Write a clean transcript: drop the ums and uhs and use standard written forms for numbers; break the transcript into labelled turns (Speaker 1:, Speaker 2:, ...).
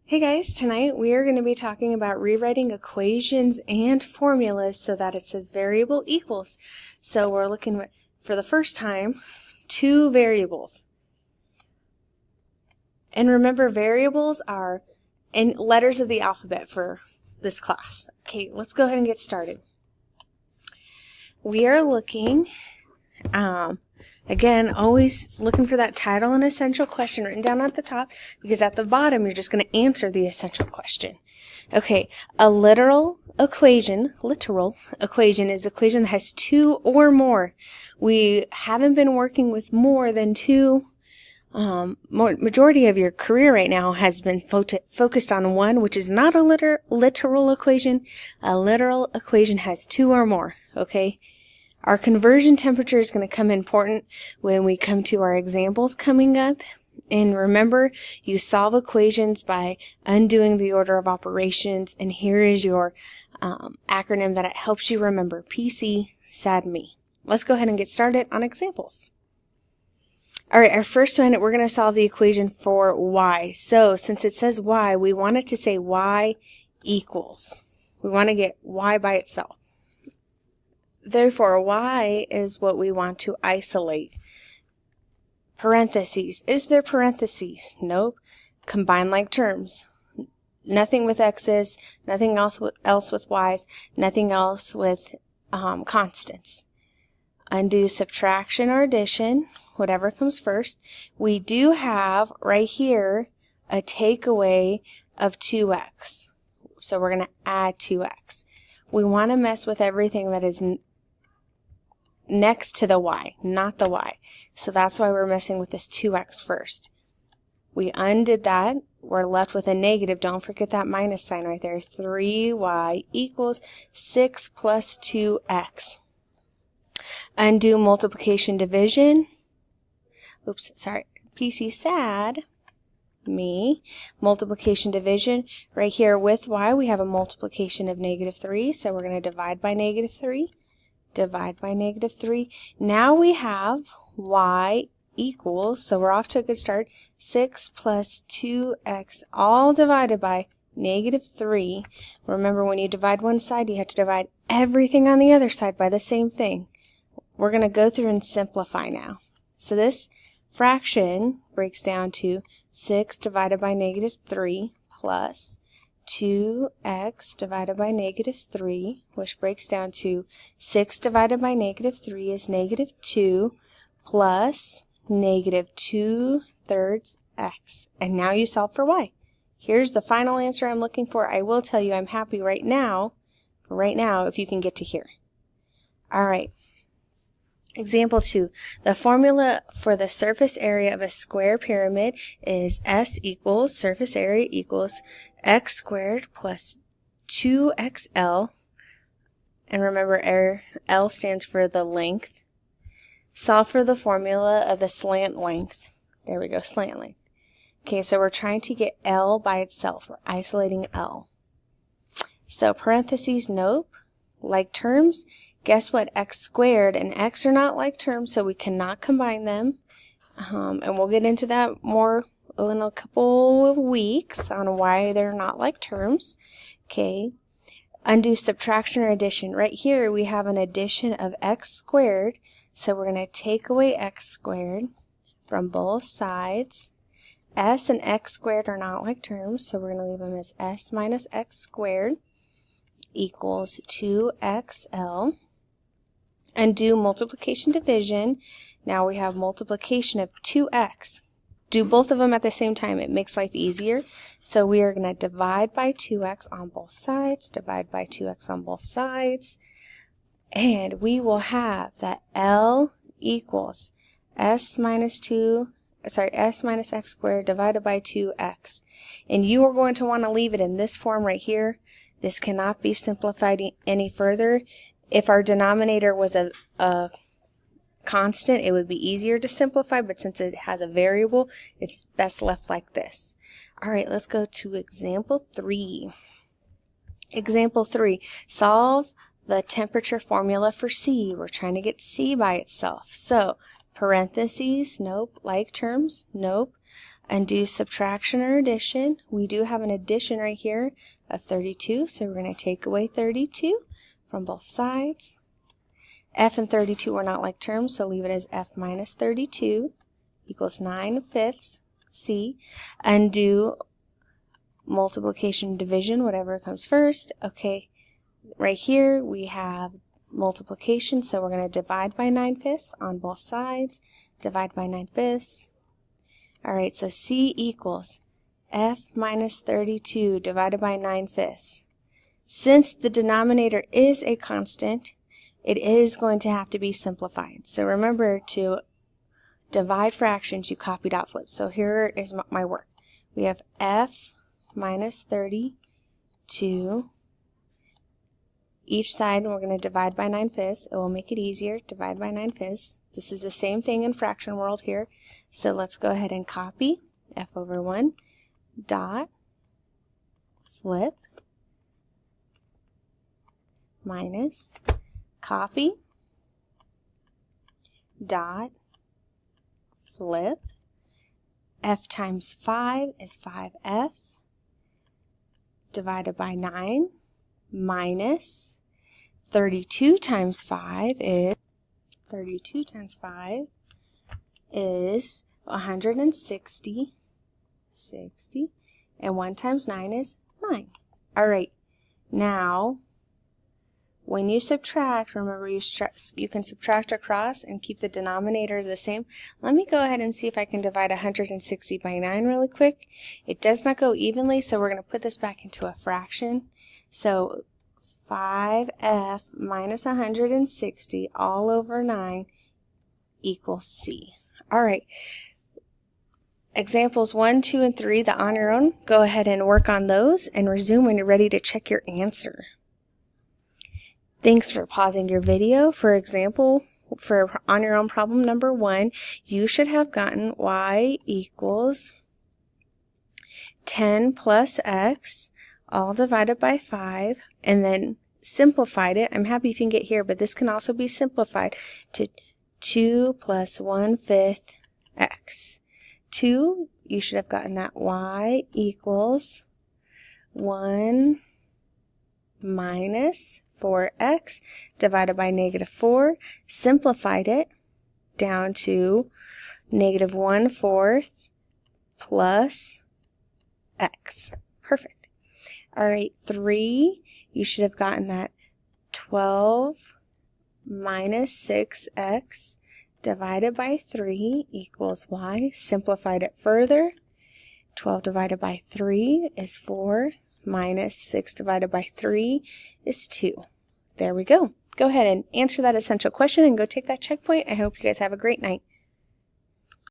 Speaker 1: Hey guys, tonight we are going to be talking about rewriting equations and formulas so that it says variable equals. So we're looking at, for the first time, two variables. And remember, variables are in letters of the alphabet for this class. Okay, let's go ahead and get started. We are looking, again, always looking for that title and essential question written down at the top, because at the bottom you're just going to answer the essential question. Okay, a literal equation is an equation that has two or more. We haven't been working with more than two. Majority of your career right now has been focused on one, which is not a literal equation. A literal equation has two or more, okay? Our conversion temperature is going to come important when we come to our examples coming up. And remember, you solve equations by undoing the order of operations. And here is your acronym that it helps you remember. PC, SAD-ME. Let's go ahead and get started on examples. All right, our first one, we're going to solve the equation for y. So since it says y, we want it to say y equals. We want to get y by itself. Therefore, y is what we want to isolate. Parentheses. Is there parentheses? Nope. Combine like terms. Nothing with x's, nothing else with y's, nothing else with constants. Undo subtraction or addition, whatever comes first. We do have right here a takeaway of 2x. So we're going to add 2x. We want to mess with everything that is next to the y, not the y. So that's why we're messing with this 2x first. We undid that. We're left with a negative. Don't forget that minus sign right there. 3y equals 6 plus 2x. Undo multiplication division. Oops, sorry. PC SAD-ME. Multiplication division. Right here with y, we have a multiplication of negative 3. So we're going to divide by negative 3. Divide by negative 3. Now we have y equals, so we're off to a good start, 6 plus 2x all divided by negative 3. Remember, when you divide one side, you have to divide everything on the other side by the same thing. We're going to go through and simplify now. So this fraction breaks down to 6 divided by negative 3 plus 2x divided by negative 3, which breaks down to 6 divided by negative 3 is negative 2 plus negative 2/3 x. And now you solve for y. Here's the final answer I'm looking for. I will tell you I'm happy right now if you can get to here. All right. Example 2. The formula for the surface area of a square pyramid is S equals surface area equals x squared plus 2xl. And remember, L stands for the length. Solve for the formula of the slant length. There we go, slant length. Okay, so we're trying to get L by itself. We're isolating L. So parentheses, nope. Like terms. Guess what? X squared and x are not like terms, so we cannot combine them. And we'll get into that more in a couple of weeks on why they're not like terms. Okay. Undo subtraction or addition. Right here we have an addition of x squared, so we're going to take away x squared from both sides. S and x squared are not like terms, so we're going to leave them as s minus x squared equals 2xl. Undo multiplication division. Now we have multiplication of 2x. Do both of them at the same time. It makes life easier. So we are going to divide by 2x on both sides. Divide by 2x on both sides. And we will have that L equals s minus x squared divided by 2x. And you are going to want to leave it in this form right here. This cannot be simplified any further. If our denominator was a constant, it would be easier to simplify, but since it has a variable, it's best left like this. All right, let's go to example 3. Example 3, solve the temperature formula for C. We're trying to get C by itself. So, parentheses, nope. Like terms, nope. Undo subtraction or addition. We do have an addition right here of 32, so we're going to take away 32 from both sides. F and 32 are not like terms, so leave it as F minus 32 equals 9/5. C. Undo multiplication, division, whatever comes first. Okay, right here we have multiplication, so we're going to divide by 9/5 on both sides. Divide by 9/5. Alright, so C equals F minus 32 divided by 9/5. Since the denominator is a constant, it is going to have to be simplified. So remember, to divide fractions, you copy dot flip. So here is my work. We have F minus 32. Each side we're going to divide by 9/5. It will make it easier. Divide by 9/5. This is the same thing in fraction world here. So let's go ahead and copy F over 1 dot flip minus copy dot flip. F times 5 is 5F divided by 9 minus 32 times 5 is 160, and 1 times 9 is 9. Alright, now when you subtract, remember you can subtract across and keep the denominator the same. Let me go ahead and see if I can divide 160 by 9 really quick. It does not go evenly, so we're going to put this back into a fraction. So 5F minus 160 all over 9 equals C. Alright, examples 1, 2, and 3, the on your own, go ahead and work on those and resume when you're ready to check your answer. Thanks for pausing your video. For example, for on your own problem number 1, you should have gotten y equals 10 plus x all divided by 5, and then simplified it. I'm happy if you can get here, but this can also be simplified to 2 plus 1/5 x. 2, you should have gotten that y equals 1 minus 4x divided by -4. Simplified it down to -1/4 plus x. Perfect. Alright, 3, you should have gotten that 12 minus 6x divided by 3 equals y. Simplified it further. 12 divided by 3 is 4, minus 6 divided by 3 is 2. There we go. Go ahead and answer that essential question and go take that checkpoint. I hope you guys have a great night.